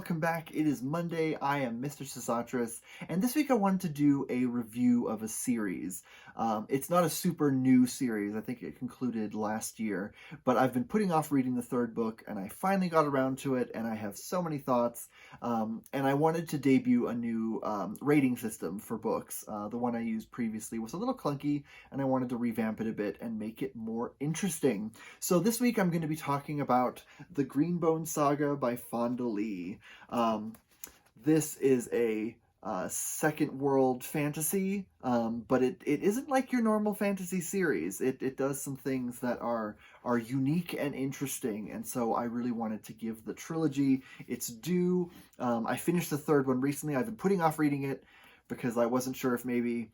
welcome back. It is Monday. I am Mr. Sosotris, and this week I wanted to do a review of a series. It's not a super new series. I think it concluded last year, but I've been putting off reading the third book, and I finally got around to it, and I have so many thoughts. And I wanted to debut a new rating system for books. The one I used previously was a little clunky, and I wanted to revamp it a bit and make it more interesting. So this week I'm going to be talking about the Greenbone Saga by Fonda. This is a second world fantasy, but it isn't like your normal fantasy series. It does some things that are unique and interesting, and so I really wanted to give the trilogy its due. I finished the third one recently. I've been putting off reading it because I wasn't sure if maybe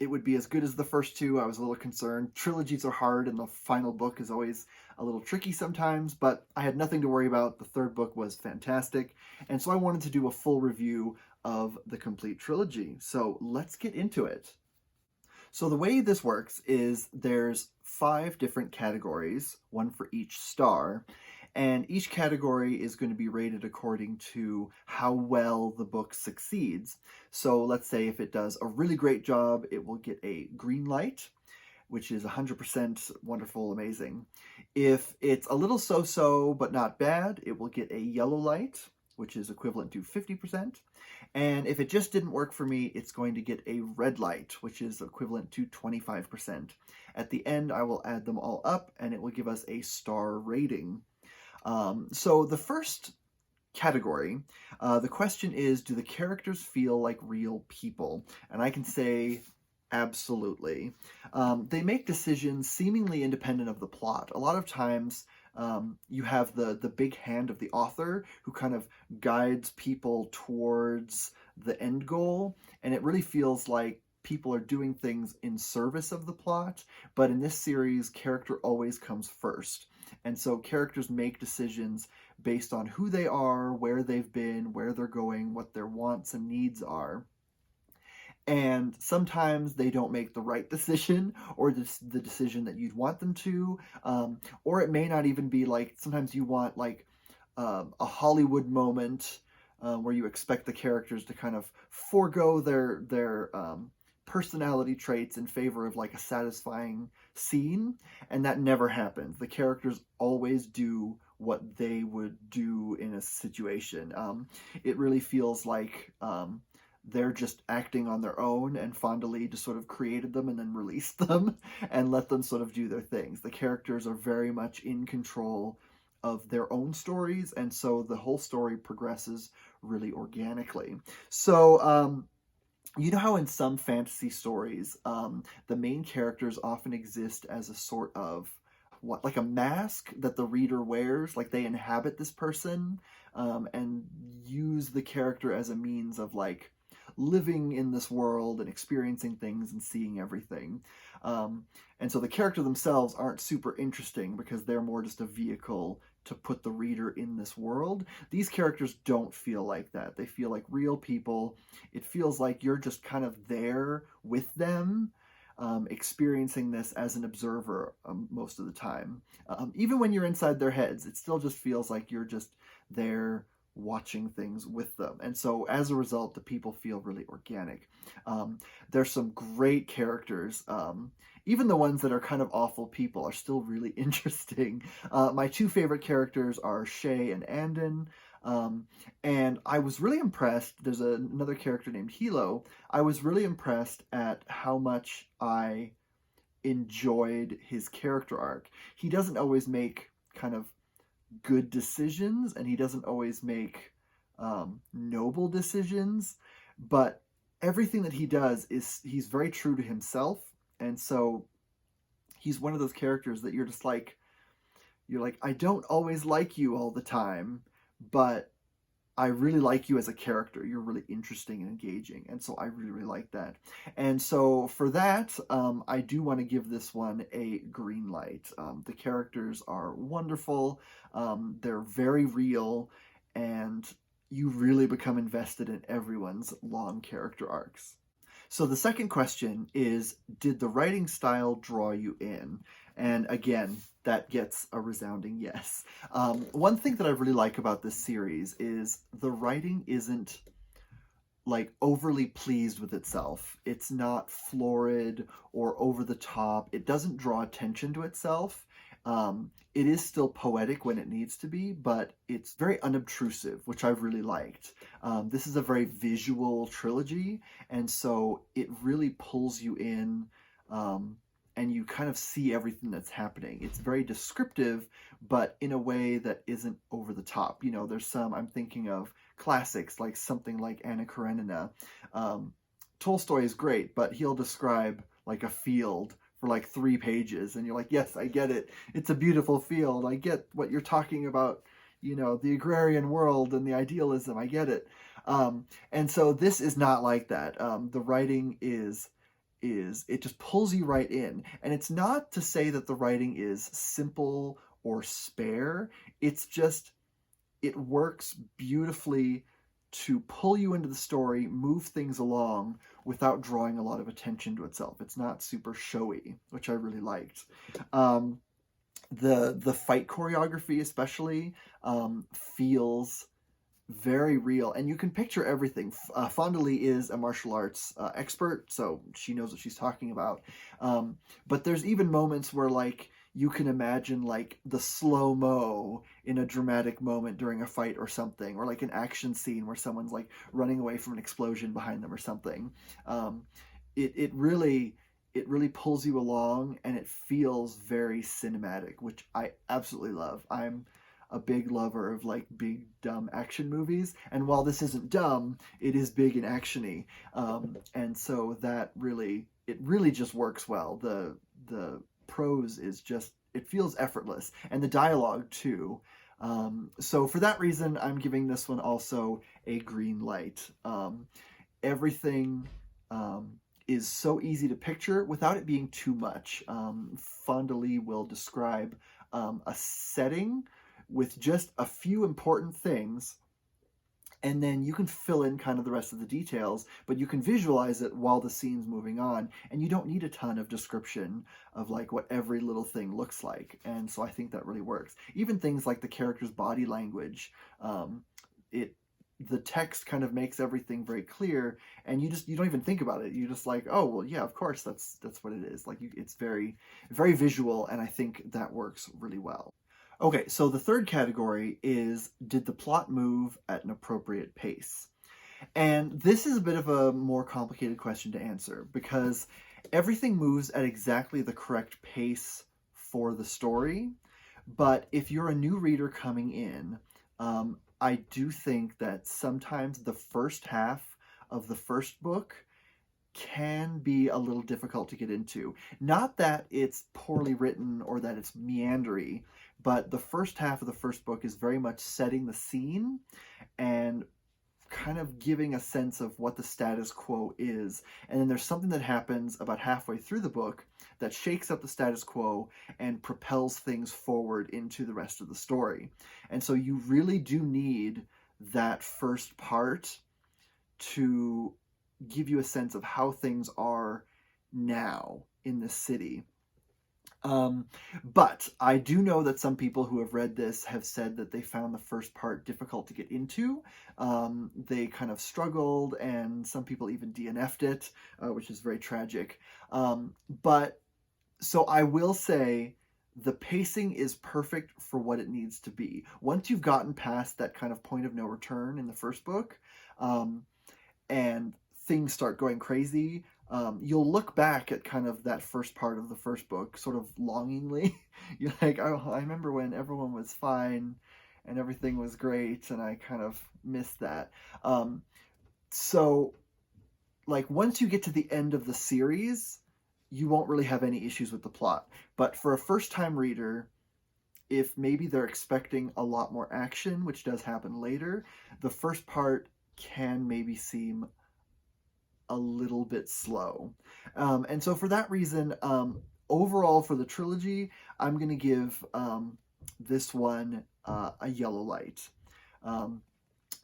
it would be as good as the first two. I was a little concerned. Trilogies are hard, and the final book is always a little tricky sometimes, but I had nothing to worry about. The third book was fantastic, and so I wanted to do a full review of the complete trilogy. So let's get into it. So the way this works is there's 5 different categories, one for each star, and each category is going to be rated according to how well the book succeeds. So let's say if it does a really great job, it will get a green light, which is 100% wonderful, amazing. If it's a little so-so but not bad, it will get a yellow light, which is equivalent to 50%. And if it just didn't work for me, it's going to get a red light, which is equivalent to 25%. At the end, I will add them all up, and it will give us a star rating. So the first category, the question is, do the characters feel like real people? And I can say absolutely. They make decisions seemingly independent of the plot. A lot of times you have the big hand of the author who kind of guides people towards the end goal, and it really feels like people are doing things in service of the plot, but in this series, character always comes first. And so characters make decisions based on who they are, where they've been, where they're going, what their wants and needs are. And sometimes they don't make the right decision or the decision that you'd want them to. Or it may not even be like, sometimes you want like a Hollywood moment where you expect the characters to kind of forego their personality traits in favor of like a satisfying scene, and that never happens. The characters always do what they would do in a situation. It really feels like they're just acting on their own, and Fonda just sort of created them and then released them and let them sort of do their things. The characters are very much in control of their own stories, and so the whole story progresses really organically. So you know how in some fantasy stories, the main characters often exist as a sort of like a mask that the reader wears, like they inhabit this person, and use the character as a means of like living in this world and experiencing things and seeing everything. And so the character themselves aren't super interesting because they're more just a vehicle to put the reader in this world. These characters don't feel like that. They feel like real people. It feels like you're just kind of there with them, experiencing this as an observer most of the time. Even when you're inside their heads, it still just feels like you're just there watching things with them. And so as a result, the people feel really organic. There's some great characters. Even the ones that are kind of awful people are still really interesting. My 2 favorite characters are Shay and Andon. And I was really impressed. There's another character named Hilo. I was really impressed at how much I enjoyed his character arc. He doesn't always make kind of good decisions, and he doesn't always make noble decisions, but everything that he does is he's very true to himself. And so he's one of those characters that you're like, I don't always like you all the time, but I really like you as a character. You're really interesting and engaging. And so I really, really like that. And so for that, I do want to give this one a green light. The characters are wonderful. They're very real. And you really become invested in everyone's long character arcs. So the second question is, did the writing style draw you in? And again, that gets a resounding yes. One thing that I really like about this series is the writing isn't like overly pleased with itself. It's not florid or over the top. It doesn't draw attention to itself. It is still poetic when it needs to be, but it's very unobtrusive, which I've really liked. This is a very visual trilogy, and so it really pulls you in, and you kind of see everything that's happening. It's very descriptive, but in a way that isn't over the top. You know, there's some, I'm thinking of classics, like something like Anna Karenina. Tolstoy is great, but he'll describe like a field for like 3 pages, and you're like, yes, I get it. It's a beautiful field. I get what you're talking about, you know, the agrarian world and the idealism. I get it. And so this is not like that. The writing is it just pulls you right in. And it's not to say that the writing is simple or spare. It's just, it works beautifully to pull you into the story, move things along without drawing a lot of attention to itself. It's not super showy, which I really liked. The fight choreography especially feels very real, and you can picture everything. Fonda is a martial arts expert, so she knows what she's talking about. But there's even moments where like you can imagine like the slow-mo in a dramatic moment during a fight or something, or like an action scene where someone's like running away from an explosion behind them or something. It really pulls you along, and it feels very cinematic, which I absolutely love. I'm a big lover of like big dumb action movies, and while this isn't dumb, it is big and actiony, and so that really just works well. The prose is just, it feels effortless, and the dialogue too. So for that reason, I'm giving this one also a green light. Everything is so easy to picture without it being too much. Fonda will describe a setting with just a few important things, and then you can fill in kind of the rest of the details, but you can visualize it while the scene's moving on, and you don't need a ton of description of like what every little thing looks like. And so I think that really works. Even things like the character's body language, the text kind of makes everything very clear, and you don't even think about it. You just like, oh well, yeah, of course, that's what it is. Like it's very, very visual, and I think that works really well. Okay, so the third category is, did the plot move at an appropriate pace? And this is a bit of a more complicated question to answer, because everything moves at exactly the correct pace for the story. But if you're a new reader coming in, I do think that sometimes the first half of the first book can be a little difficult to get into. Not that it's poorly written or that it's meandery, but the first half of the first book is very much setting the scene and kind of giving a sense of what the status quo is. And then there's something that happens about halfway through the book that shakes up the status quo and propels things forward into the rest of the story. And so you really do need that first part to give you a sense of how things are now in the city. But I do know that some people who have read this have said that they found the first part difficult to get into. They kind of struggled, and some people even DNF'd it, which is very tragic. But so I will say the pacing is perfect for what it needs to be. Once you've gotten past that kind of point of no return in the first book, and things start going crazy, you'll look back at kind of that first part of the first book sort of longingly. You're like, oh, I remember when everyone was fine and everything was great, and I kind of missed that. So like once you get to the end of the series, you won't really have any issues with the plot. But for a first-time reader, if maybe they're expecting a lot more action, which does happen later, the first part can maybe seem a little bit slow. And so for that reason, overall for the trilogy, I'm going to give this one a yellow light.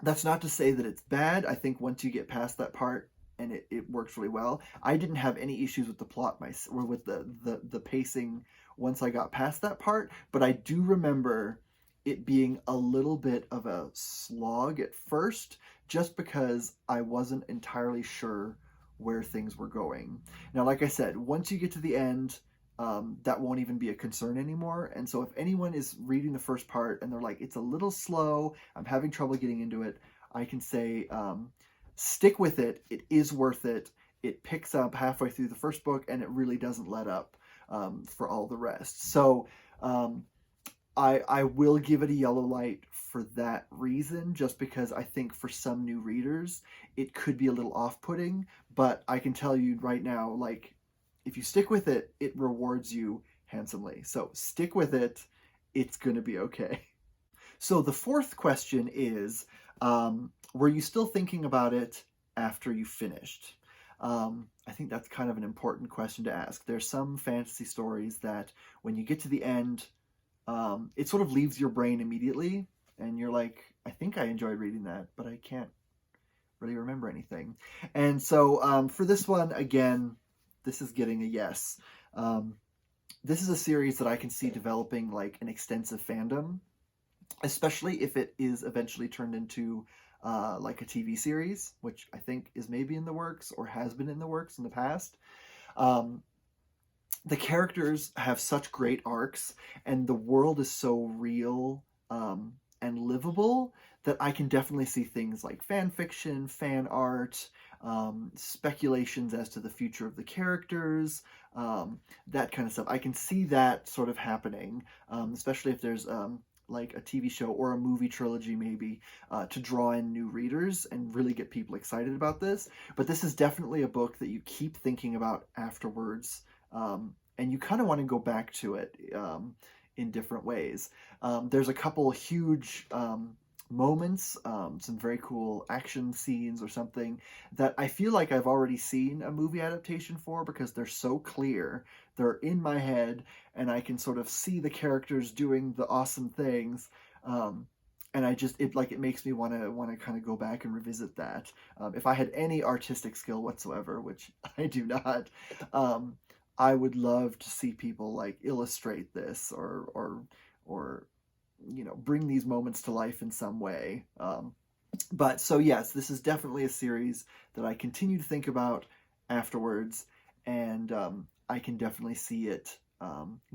That's not to say that it's bad. I think once you get past that part, and it works really well. I didn't have any issues with the plot or with the pacing once I got past that part, but I do remember it being a little bit of a slog at first, just because I wasn't entirely sure where things were going. Now, like I said, once you get to the end, that won't even be a concern anymore. And so if anyone is reading the first part and they're like, it's a little slow, I'm having trouble getting into it, I can say, stick with it. It is worth it. It picks up halfway through the first book, and it really doesn't let up for all the rest. So I will give it a yellow light for that reason, just because I think for some new readers, it could be a little off-putting. But I can tell you right now, like, if you stick with it, it rewards you handsomely. So stick with it. It's going to be okay. So the fourth question is, were you still thinking about it after you finished? I think that's kind of an important question to ask. There's some fantasy stories that when you get to the end, it sort of leaves your brain immediately, and you're like, I think I enjoyed reading that, but I can't really remember anything. And so for this one, again, this is getting a yes. This is a series that I can see developing like an extensive fandom, especially if it is eventually turned into like a TV series, which I think is maybe in the works or has been in the works in the past. The characters have such great arcs, and the world is so real and livable that I can definitely see things like fan fiction, fan art, speculations as to the future of the characters, that kind of stuff. I can see that sort of happening, especially if there's like a TV show or a movie trilogy maybe, to draw in new readers and really get people excited about this. But this is definitely a book that you keep thinking about afterwards, and you kind of want to go back to it in different ways. There's a couple huge moments, some very cool action scenes or something that I feel like I've already seen a movie adaptation for, because they're so clear. They're in my head, and I can sort of see the characters doing the awesome things. And it makes me want to kind of go back and revisit that. If I had any artistic skill whatsoever, which I do not, I would love to see people like illustrate this or bring these moments to life in some way. But so yes, this is definitely a series that I continue to think about afterwards, and I can definitely see it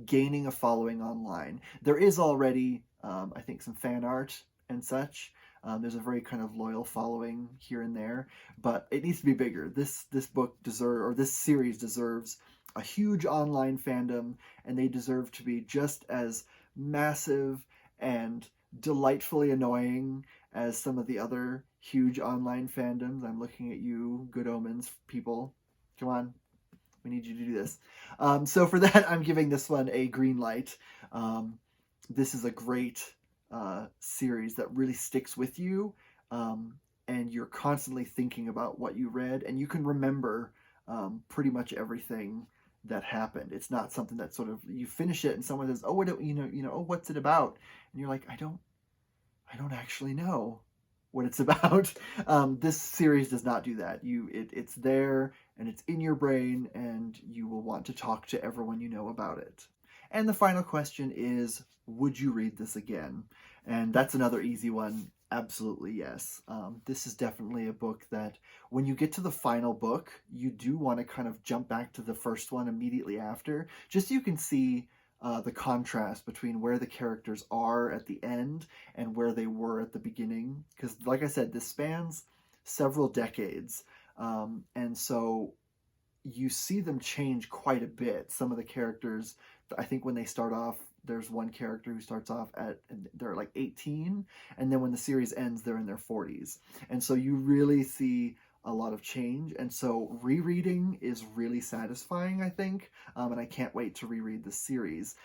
gaining a following online. There is already, I think, some fan art and such. There's a very kind of loyal following here and there, but it needs to be bigger. This series deserves a huge online fandom, and they deserve to be just as massive and delightfully annoying as some of the other huge online fandoms. I'm looking at you, Good Omens people. Come on, we need you to do this. So for that, I'm giving this one a green light. This is a great series that really sticks with you, and you're constantly thinking about what you read, and you can remember pretty much everything that happened. It's not something that sort of you finish it and someone says, "Oh, oh, what's it about?" And you're like, I don't actually know what it's about. This series does not do that. It's there, and it's in your brain, and you will want to talk to everyone you know about it. And the final question is, would you read this again? And that's another easy one. Absolutely yes. This is definitely a book that when you get to the final book, you do want to kind of jump back to the first one immediately after, just so you can see the contrast between where the characters are at the end and where they were at the beginning. Because like I said, this spans several decades. And so you see them change quite a bit. Some of the characters, I think when they start off, there's one character who starts off they're like 18, and then when the series ends, they're in their 40s. And so you really see a lot of change, and so rereading is really satisfying, I think, and I can't wait to reread the series.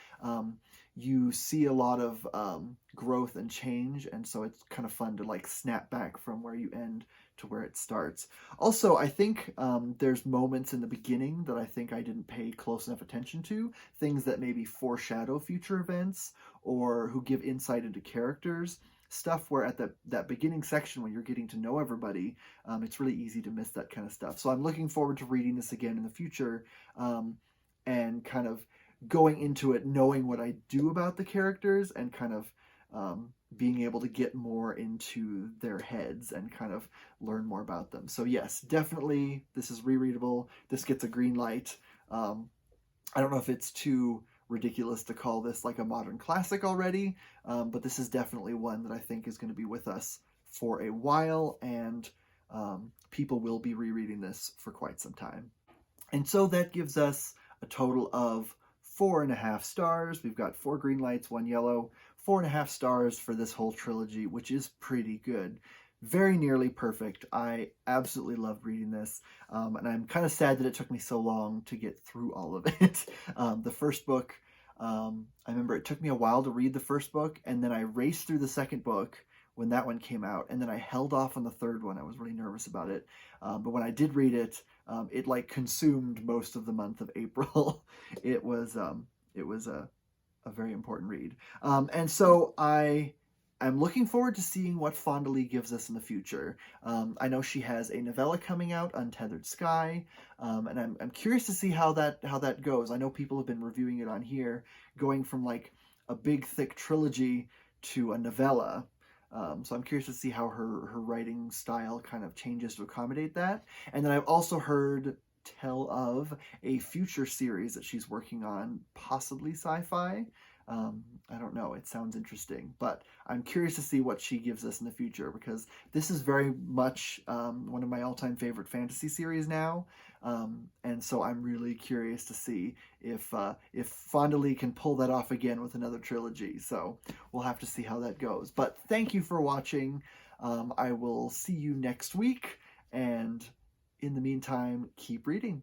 You see a lot of growth and change, and so it's kind of fun to like snap back from where you end to where it starts. Also, I think there's moments in the beginning that I think I didn't pay close enough attention to, things that maybe foreshadow future events or who give insight into characters stuff where at that beginning section when you're getting to know everybody, it's really easy to miss that kind of stuff. So I'm looking forward to reading this again in the future, and kind of going into it knowing what I do about the characters, and kind of being able to get more into their heads and kind of learn more about them. So yes, definitely this is rereadable. This gets a green light. I don't know if it's too ridiculous to call this like a modern classic already, but this is definitely one that I think is going to be with us for a while, and people will be rereading this for quite some time. And so that gives us a total of 4.5 stars. We've got 4 green lights, 1 yellow, 4.5 stars for this whole trilogy, which is pretty good. Very nearly perfect. I absolutely loved reading this, and I'm kind of sad that it took me so long to get through all of it. The first book, I remember it took me a while to read the first book, and then I raced through the second book when that one came out, and then I held off on the third one. I was really nervous about it, but when I did read it, it like consumed most of the month of April. It was a very important read, and so I'm looking forward to seeing what Fonda gives us in the future. I know she has a novella coming out, Untethered Sky, and I'm curious to see how that goes. I know people have been reviewing it on here, going from like a big thick trilogy to a novella. So I'm curious to see how her writing style kind of changes to accommodate that. And then I've also heard tell of a future series that she's working on, possibly sci-fi. I don't know. It sounds interesting, but I'm curious to see what she gives us in the future, because this is very much one of my all-time favorite fantasy series now, and so I'm really curious to see if Fonda can pull that off again with another trilogy. So we'll have to see how that goes. But thank you for watching. I will see you next week, and in the meantime, keep reading.